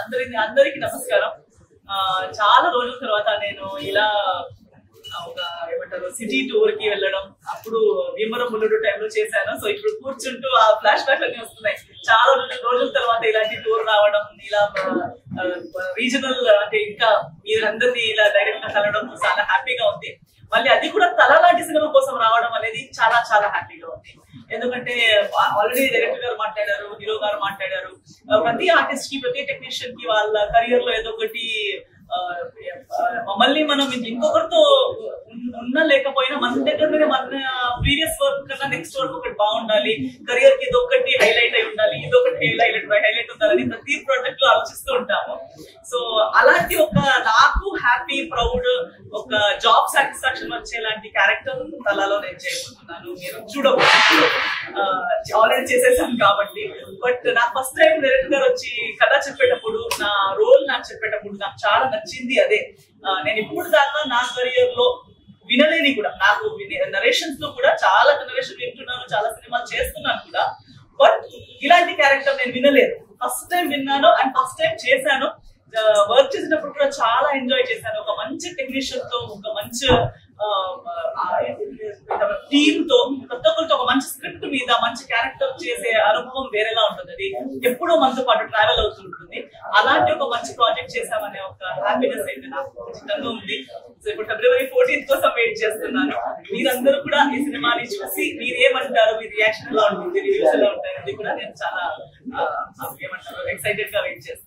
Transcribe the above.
అందరికి నమస్కారం. చాలా రోజుల తర్వాత నేను ఇలా ఒక ఏమంటారు సిటీ టూర్ కి వెళ్ళడం, అప్పుడు భీమవరం బుల్లుడు టైంలో చేశాను. సో ఇప్పుడు కూర్చుంటూ ఆ ఫ్లాష్ బ్యాక్ అన్ని వస్తున్నాయి. చాలా రోజుల తర్వాత ఇలాంటి టూర్ రావడం, ఇలా రీజనల్ అంటే ఇంకా మీరందరినీ ఇలా డైరెక్ట్ గా కలవడం చాలా హ్యాపీగా ఉంది. మళ్ళీ అది కూడా తల లాంటి సినిమా కోసం రావడం అనేది చాలా చాలా హ్యాపీగా ఉంది. ఎందుకంటే ఆల్రెడీ డైరెక్టర్ గారు మాట్లాడారు, హీరో గారు మాట్లాడారు. ప్రతి ఆర్టిస్ట్ కి, ప్రతి టెక్నీషియన్ కి వాళ్ళ కెరియర్ లో ఏదో ఒకటి మమ్మల్ని మనం ఇంకొకరితో ఉన్నా లేకపోయినా మన దగ్గర మన ప్రీవియస్ వర్క్ కన్నా నెక్స్ట్ వర్క్ ఒకటి బాగుండాలి, కెరియర్ కి ఇదొకటి హైలైట్ అయి ఉండాలి, ఇదొకటి హైలైట్ ఉండాలని ప్రతి ప్రాజెక్ట్ లో ఆలోచిస్తూ ఉంటాము. సో అలాంటి ఒక నాకు హ్యాపీ, ప్రౌడ్, ఒక జాబ్ సాటిస్ఫాక్షన్ వచ్చేలాంటి క్యారెక్టర్ తలలో నేను చేయబోతున్నాను. మీరు చూడవచ్చు, ఆల్రెడీ చేసేసాను కాబట్టి. బట్ నాకు ఫస్ట్ టైం డైరెక్టర్ గారు వచ్చి కథ చెప్పేటప్పుడు, నా రోల్ నాకు చెప్పేటప్పుడు నాకు చాలా నచ్చింది అదే. నేను ఇప్పుడు దాకా నా కెరియర్ లో వినలేని కూడా, నాకు నరేషన్స్ లో కూడా చాలా నరేషన్ వింటున్నాను, చాలా సినిమాలు చేస్తున్నాను కూడా, బట్ ఇలాంటి క్యారెక్టర్ నేను వినలేదు. ఫస్ట్ టైం విన్నాను అండ్ ఫస్ట్ టైం చేశాను. వర్క్ చేసినప్పుడు కూడా చాలా ఎంజాయ్ చేశాను. ఒక మంచి టెక్నీషియన్ తో, ఒక మంచి టీమ్ తో, ప్రతి ఒక్కరితో ఒక మంచి స్క్రిప్ట్ మీద మంచి క్యారెక్టర్ చేసే అనుభవం వేరేలా ఉంటుంది. అది ఎప్పుడూ మనతో పాటు ట్రావెల్ అవుతుంటుంది. అలాంటి ఒక మంచి ప్రాజెక్ట్ చేశామనే ఒక హ్యాపీనెస్ అయితే నాకు ఖచ్చితంగా ఉంది. సో ఇప్పుడు February 14th కోసం వెయిట్ చేస్తున్నాను. మీరందరూ కూడా ఈ సినిమాని చూసి మీరు ఏమంటారు, మీ రియాక్షన్ ఎలా ఉంటుంది, రివ్యూస్ ఎలా ఉంటాయి, అది కూడా నేను చాలా ఏమంటారు ఎక్సైటెడ్ గా వెయిట్ చేస్తాను.